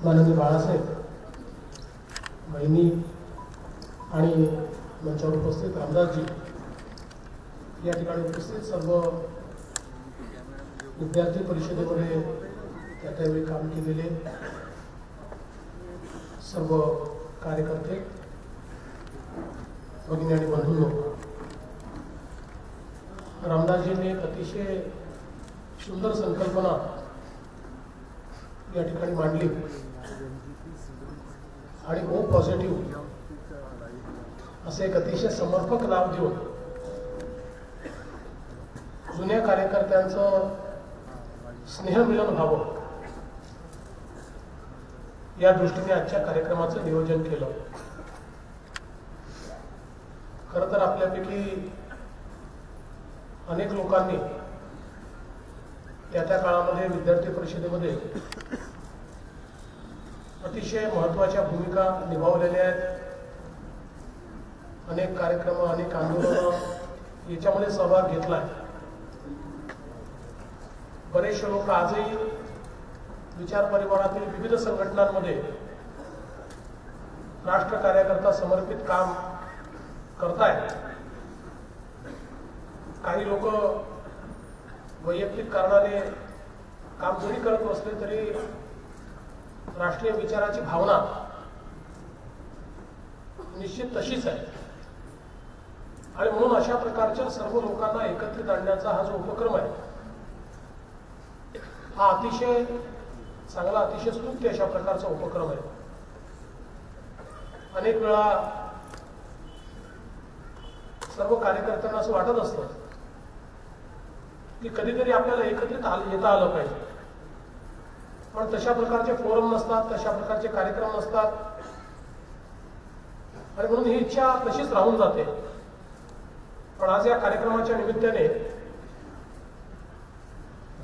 माननीय बाळासाहेब बहिणी आणि मंचावर उपस्थित रामदासजी, या ठिकाणी उपस्थित सर्व विद्यार्थी परिषदेमध्ये त्यावेळी काम केलेले सर्व कार्यकर्ते, भगिनी आणि बंधूंनो, रामदासजींनी एक अतिशय सुंदर संकल्पना या ठिकाणी मांडली आणि ओ पॉझिटिव्ह असे एक अतिशय समर्पक नाव देऊन जुन्या कार्यकर्त्यांचं स्नेहमिलन व्हावं या दृष्टीने आजच्या कार्यक्रमाचं नियोजन केलं। खरं तर आपल्यापैकी अनेक लोकांनी त्या काळामध्ये विद्यार्थी परिषदेमध्ये अतिशय महत्त्वाच्या भूमिका निभावलेल्या आहेत। अनेक कार्यक्रम, अनेक आंदोलन याच्यामध्ये सहभाग घेतलाय। बरेचसे लोक आजही विचार परिवारातील विविध संघटनांमध्ये राष्ट्र कार्यकर्ता समर्पित काम करतायत। काही लोक वैयक्तिक कारणाने काम जरी करत नसले तरी राष्ट्रीय विचाराची भावना निश्चित तशीच आहे आणि म्हणून अशा प्रकारच्या सर्व लोकांना एकत्रित आणण्याचा हा जो उपक्रम आहे हा अतिशय चांगला, अतिशय स्तुत्य अशा प्रकारचा उपक्रम आहे। अनेक वेळा सर्व कार्यकर्त्यांना असं वाटत असतं की कधीतरी आपल्याला एकत्रित येता आलं पाहिजे, पण तशा प्रकारचे फोरम नसतात, तशा प्रकारचे कार्यक्रम नसतात आणि म्हणून ही इच्छा तशीच राहून जाते। पण आज या कार्यक्रमाच्या निमित्ताने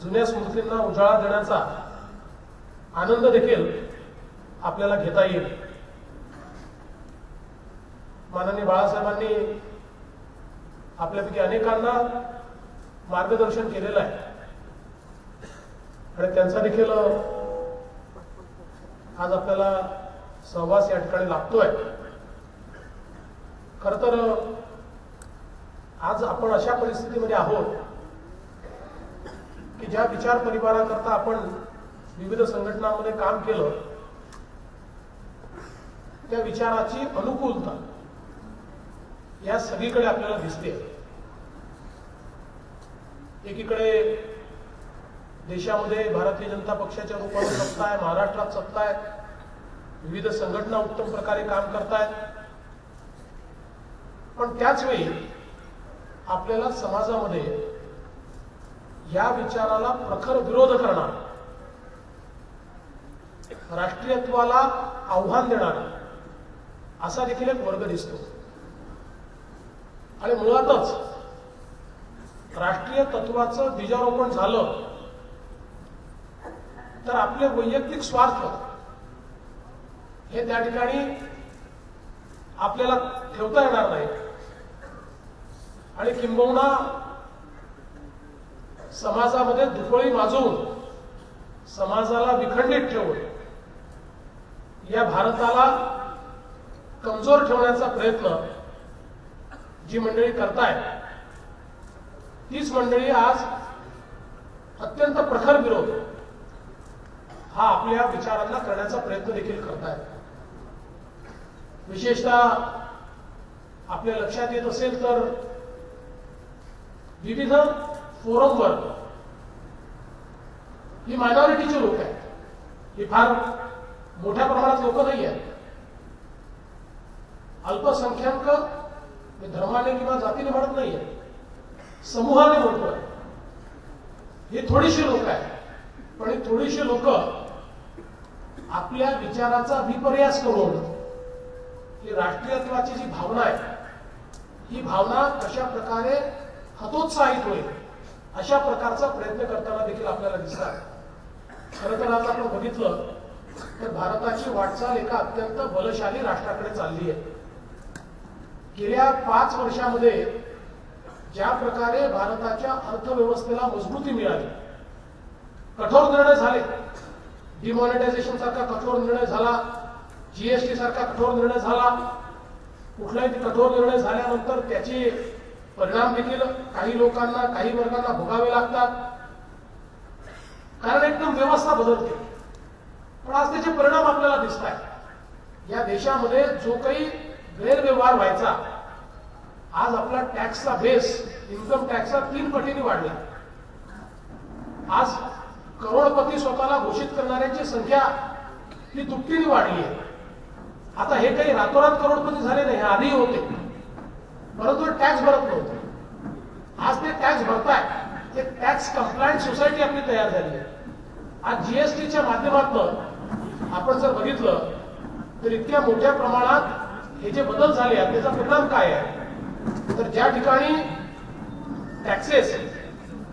जुन्या स्मृतींना उजाळा देण्याचा आनंद देखील आपल्याला घेता येईल। माननीय बाळासाहेबांनी आपल्यापैकी अनेकांना मार्गदर्शन केलेलं आहे आणि त्यांचा देखील आज आपल्याला सहवास या ठिकाणी लागतोय। खरं तर आज आपण अशा परिस्थितीमध्ये आहोत की ज्या विचार परिवाराकरता आपण विविध संघटनांमध्ये काम केलं त्या विचाराची अनुकूलता या सगळीकडे आपल्याला दिसते। एकीकडे देशामध्ये भारतीय जनता पक्षाच्या रूपाने सत्ता आहे, महाराष्ट्रात सत्ता आहे, विविध संघटना उत्तम प्रकारे काम करतायत, पण त्याच वेळी आपल्याला समाजामध्ये या विचाराला प्रखर विरोध करणार, राष्ट्रीयत्वाला आव्हान देणारा असा देखील एक वर्ग दिसतो आणि मुळातच राष्ट्रीय तत्वाचं बीजारोपण झालं तर आपले वैयक्तिक स्वार्थ हे त्या ठिकाणी आपल्याला ठेवता येणार नाही आणि किंबहुना समाजामध्ये दुफळी माजवून समाजाला विखंडित ठेवून या भारताला कमजोर ठेवण्याचा प्रयत्न जी मंडळी करतायत तीच मंडळी आज अत्यंत प्रखर विरोध हा आपल्या विचारांना करण्याचा प्रयत्न देखील करतायत। विशेषतः आपल्या लक्षात येत असेल तर विविध फोरमवर ही मायनॉरिटीचे लोक आहेत, ही फार मोठ्या प्रमाणात लोक नाही आहेत, अल्पसंख्याक धर्माने किंवा जातीने म्हणत नाहीये, समूहाने म्हणतोय। हे थोडीशी लोक आहेत पण ही थोडीशी लोक आपल्या विचाराचा विपर्यास करून ही राष्ट्रीयत्वाची जी भावना आहे ही भावना कशा प्रकारे हतोत्साहित होईल अशा प्रकारचा प्रयत्न करताना देखील आपल्याला दिसतात। खरं तर आज आपण बघितलं तर भारताची वाटचाल एका अत्यंत बलशाली राष्ट्राकडे चालली आहे। गेल्या 5 वर्षामध्ये ज्या प्रकारे भारताच्या अर्थव्यवस्थेला मजबूती मिळाली, कठोर निर्णय झाले, डिमॉनिटायझेशन सारखा कठोर निर्णय झाला, जीएसटी सारखा कठोर निर्णय झाला, कुठलाही कठोर निर्णय झाल्यानंतर त्याचे परिणाम देखील काही लोकांना, काही वर्गांना भोगावे लागतात, कारण एकदम व्यवस्था बदलते. पण आज त्याचे परिणाम आपल्याला दिसत आहेत. या देशामध्ये जो काही गैरव्यवहार व्हायचा, आज आपला टॅक्सचा बेस, इन्कम टॅक्सचा 3 पटीने वाढला. आज करोडपती स्वतःला घोषित करणाऱ्यांची संख्या ही दुपटीने वाढली आहे. आता हे काही रातोरात करोडपती झाले नाही, हे आधी होते, परंतु टॅक्स भरत नव्हते. आज ते टॅक्स भरताय. एक टॅक्स कंप्लायंट सोसायटी आपली तयार झाली आहे. आज जीएसटीच्या माध्यमातून आपण जर बघितलं तर इतक्या मोठ्या प्रमाणात हे जे बदल झाले आहेत त्याचा परिणाम काय आहे, तर ज्या ठिकाणी टॅक्सेस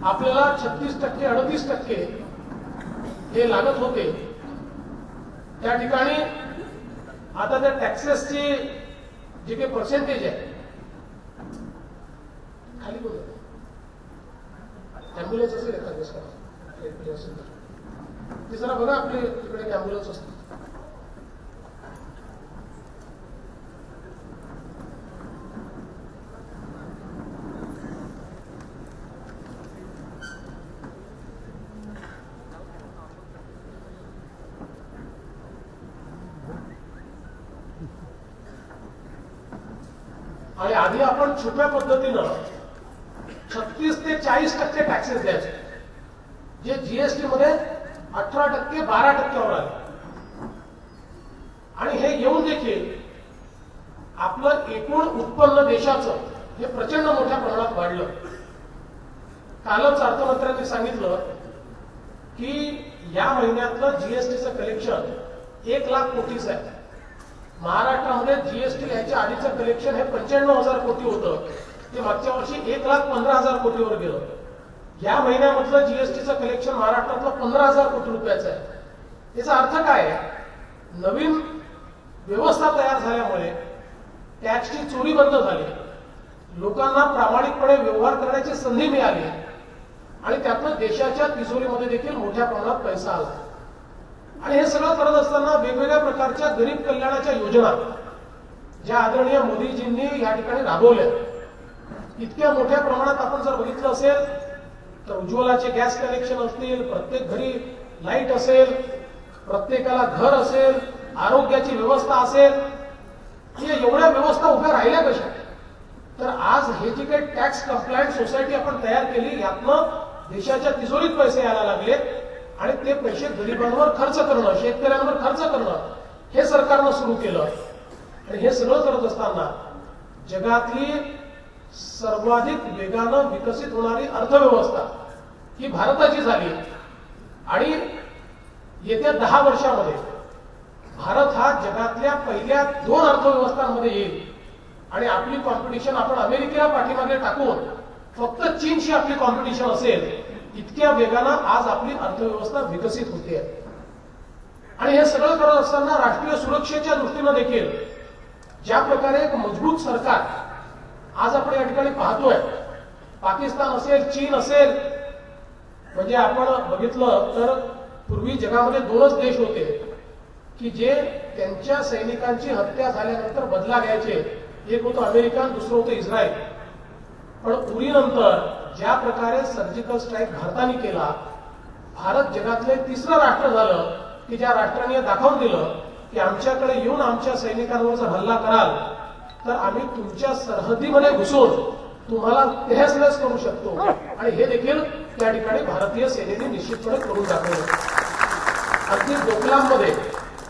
आपल्याला 36%, 38% हे लागत होते, त्या ठिकाणी आता त्या टॅक्सेसची जे काही पर्सेंटेज आहे, खाली बोल, ॲम्ब्युलन्स असेल एखाद दिवस असेल तर ते जरा बघा, आपले तिकडे ॲम्ब्युलन्स असतात. आणि आधी आपण छुप्या पद्धतीनं 36 ते 40% टॅक्सेस द्यायचे, जे जीएसटी मध्ये 18%, 12%वर आले. आणि हे येऊन देखील आपलं एकूण उत्पन्न देशाचं हे प्रचंड मोठ्या प्रमाणात वाढलं. कालच अर्थमंत्र्यांनी सांगितलं की या महिन्यातलं जीएसटीचं कलेक्शन 1 लाख कोटीचं आहे. महाराष्ट्रामध्ये जीएसटी याच्या आधीचं कलेक्शन हे 95,000 कोटी होतं, ते मागच्या वर्षी 1,15,000 कोटीवर गेलं. या महिन्यामधलं जीएसटीचं कलेक्शन महाराष्ट्रातलं 15,000 कोटी रुपयाचं आहे. याचा अर्थ काय आहे, नवीन व्यवस्था तयार झाल्यामुळे टॅक्सची चोरी बंद झाली, लोकांना प्रामाणिकपणे व्यवहार करण्याची संधी मिळाली आणि त्यातनं देशाच्या तिजोरीमध्ये देखील मोठ्या प्रमाणात पैसा आला. आणि हे सगळं करत असताना वेगवेगळ्या प्रकारच्या गरीब कल्याणाच्या योजना ज्या आदरणीय मोदीजींनी या ठिकाणी राबवल्या, इतक्या मोठ्या प्रमाणात आपण जर बघितलं असेल तर उज्ज्वलाचे गॅस कनेक्शन असतील, प्रत्येक घरी लाईट असेल, प्रत्येकाला घर असेल, आरोग्याची व्यवस्था असेल, या एवढ्या व्यवस्था उभ्या राहिल्या कशा, तर आज हे जे काही टॅक्स कंप्लायंट सोसायटी आपण तयार केली, यातनं देशाच्या तिजोरीत पैसे यायला लागले आणि ते पैसे गरिबांवर खर्च करणं, शेतकऱ्यांवर खर्च करणं हे सरकारनं सुरू केलं. आणि हे सगळं करत असताना जगातली सर्वाधिक वेगानं विकसित होणारी अर्थव्यवस्था ही भारताची झाली. आणि येत्या 10 वर्षामध्ये भारत हा जगातल्या पहिल्या 2 अर्थव्यवस्थांमध्ये येईल. आणि आपली कॉम्पिटिशन आपण अमेरिकेला पाठीमागे टाकून फक्त चीनशी आपली कॉम्पिटिशन असेल, इतक्या वेगानं आज आपली अर्थव्यवस्था विकसित होते. आणि हे सगळं करत असताना राष्ट्रीय सुरक्षेच्या दृष्टीनं देखील ज्या प्रकारे एक मजबूत सरकार आज आपण या ठिकाणी पाहतोय, पाकिस्तान असेल, चीन असेल, म्हणजे आपण बघितलं तर पूर्वी जगामध्ये 2च देश होते की जे त्यांच्या सैनिकांची हत्या झाल्यानंतर बदला घ्यायचे, एक होतं अमेरिका, दुसरं होतं इस्रायल. पण उरीनंतर ज्या प्रकारे सर्जिकल स्ट्राईक भारताने केला, भारत जगातले 3रं राष्ट्र झालं की ज्या राष्ट्राने दाखवून दिलं की आमच्याकडे येऊन आमच्या सैनिकांवर जर हल्ला कराल तर आम्ही तुमच्या सरहद्दीमध्ये घुसून तुम्हाला तहस-नहस करू शकतो. आणि हे देखील त्या ठिकाणी भारतीय सेनेने निश्चितपणे करून दाखवलं. अगदी डोकलाममध्ये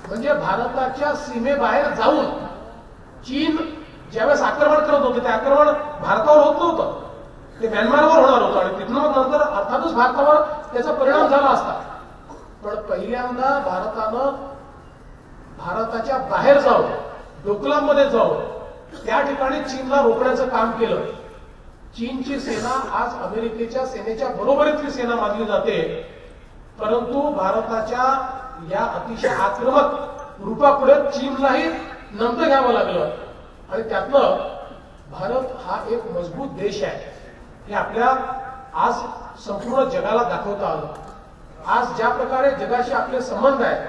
म्हणजे भारताच्या सीमेबाहेर जाऊन चीन ज्यावेळेस आक्रमण करत होते, ते आक्रमण भारतावर होत नव्हतं, ते म्यानमारवर होणार होतं आणि तिथून मग नंतर अर्थातच भारतावर त्याचा परिणाम झाला असता. पण पहिल्यांदा भारतानं भारताच्या बाहेर जाऊन, डोकलाममध्ये जाऊन त्या ठिकाणी चीनला रोखण्याचं काम केलं. चीनची सेना आज अमेरिकेच्या सेनेच्या बरोबरीतली सेना मानली जाते, परंतु भारताच्या या अतिशय आक्रमक रूपापुढे चीनलाही नमतं घ्यावं लागलं. आणि त्यातलं भारत हा एक मजबूत देश आहे हे आपल्या आज संपूर्ण जगाला दाखवता आलं. आज ज्या प्रकारे जगाशी आपले संबंध आहेत,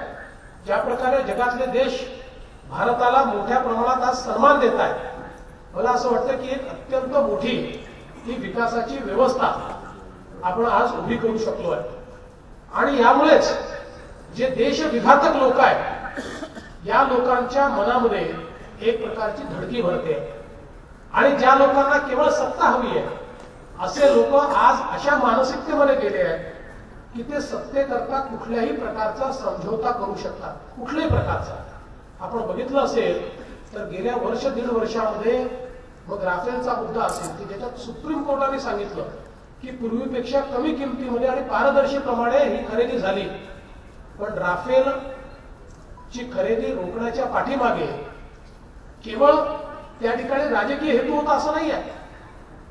ज्या प्रकारे जगातले देश भारताला मोठ्या प्रमाणात आज सन्मान देत आहेत, मला असं वाटतं की एक अत्यंत मोठी ही विकासाची व्यवस्था आपण आज उभी करू शकलो आहे. आणि यामुळेच जे देशविघातक लोक आहेत, या लोकांच्या मनामध्ये एक प्रकारची धडकी भरते. आणि ज्या लोकांना केवळ सत्ता हवी आहे, असे लोक आज अशा मानसिकतेमध्ये गेले आहेत की ते सत्तेकरता कुठल्याही प्रकारचा समझोता करू शकतात, कुठल्याही प्रकारचा. आपण बघितलं असेल तर गेल्या वर्ष दीड वर्षामध्ये मग राफेलचा मुद्दा असेल की ज्याच्यात सुप्रीम कोर्टाने सांगितलं की पूर्वीपेक्षा कमी किमतीमध्ये आणि पारदर्शीप्रमाणे ही खरेदी झाली, पण राफेल ची खरेदी रोखण्याच्या पाठीमागे केवळ त्या ठिकाणी राजकीय हेतू होता असं नाही आहे.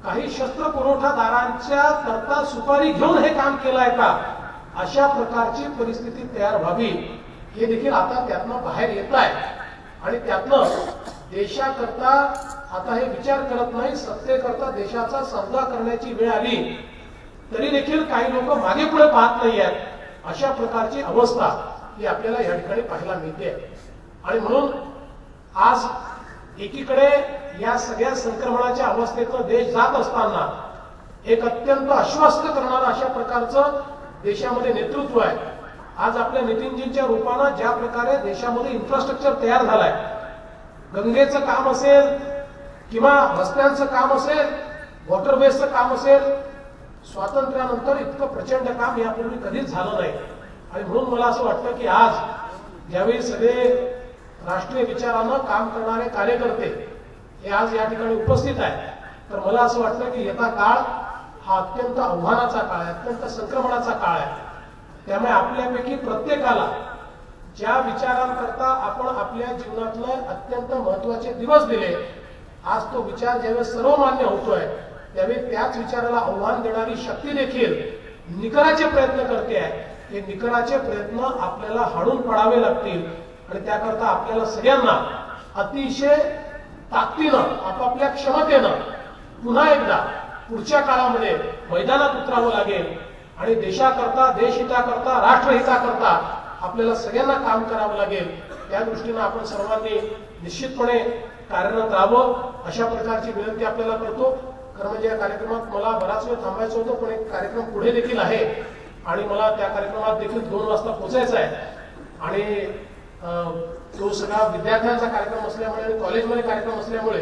काही शस्त्र पुरवठादारांच्या करता सुपारी घेऊन हे काम केलं आहे का, अशा प्रकारची परिस्थिती तयार व्हावी हे देखील आता त्यातनं बाहेर येत आहे. आणि त्यातनं देशाकरता आता हे विचार करत नाही, सत्तेकरता देशाचा समजा करण्याची वेळ आली तरी देखील काही लोक मागे पुढे पाहत नाही आहेत, अशा प्रकारची अवस्था ही आपल्याला या ठिकाणी पाहायला मिळते. आणि म्हणून आज एकीकडे या सगळ्या संक्रमणाच्या अवस्थेतून देश जात असताना एक अत्यंत आश्वस्त करणारं अशा प्रकारचं देशामध्ये नेतृत्व आहे. आज आपल्या नितीनजींच्या रूपानं ज्या प्रकारे देशामध्ये इन्फ्रास्ट्रक्चर तयार झालाय, गंगेचं काम असेल किंवा रस्त्यांचं काम असेल, वॉटरवेजचं काम असेल, स्वातंत्र्यानंतर इतकं प्रचंड काम यापूर्वी कधीच झालं नाही. आणि म्हणून मला असं वाटतं की आज ज्यावेळी सगळे राष्ट्रीय विचारानं काम करणारे कार्यकर्ते हे आज या ठिकाणी उपस्थित आहेत, तर मला असं वाटतं की येता काळ हा अत्यंत आव्हानाचा काळ आहे, अत्यंत संक्रमणाचा काळ आहे. त्यामुळे आपल्यापैकी प्रत्येकाला ज्या विचारांकरता आपण आपल्या जीवनातले अत्यंत महत्वाचे दिवस दिले, आज तो विचार ज्यावेळेस सर्वमान्य होतोय त्यावेळी त्याच विचाराला आव्हान देणारी शक्ती देखील निकराचे प्रयत्न करते आहे. हे निकराचे प्रयत्न आपल्याला हाणून पाडावे लागतील आणि त्याकरता आपल्याला सगळ्यांना अतिशय ताकदीनं, आपापल्या क्षमतेनं पुन्हा एकदा पुढच्या काळामध्ये मैदानात उतरावं लागेल. आणि देशाकरता, देशहिताकरता, राष्ट्रहिताकरता आपल्याला सगळ्यांना काम करावं लागेल. त्या दृष्टीनं आपण सर्वांनी निश्चितपणे कार्यरत राहावं, अशा प्रकारची विनंती आपल्याला करतो. खरं म्हणजे या कार्यक्रमात मला बराच वेळ थांबायचं होतं, पण एक कार्यक्रम पुढे देखील आहे आणि मला त्या कार्यक्रमात देखील 2 वाजता पोहोचायचं आहे. आणि तो सगळा विद्यार्थ्यांचा कार्यक्रम असल्यामुळे आणि कॉलेजमध्ये कार्यक्रम असल्यामुळे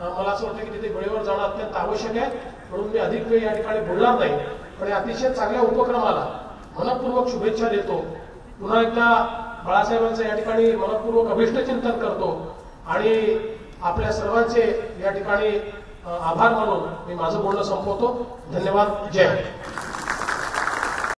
मला असं वाटतं की तिथे वेळेवर जाणं अत्यंत आवश्यक आहे. म्हणून मी अधिक वेळ या ठिकाणी बोलणार नाही, पण या अतिशय चांगल्या उपक्रमाला मनपूर्वक शुभेच्छा देतो. पुन्हा एकदा बाळासाहेबांचं या ठिकाणी मनपूर्वक अभिष्टचिंतन करतो आणि आपल्या सर्वांचे या ठिकाणी आभार मानून मी माझं बोलणं संपवतो. धन्यवाद. जय हिंद.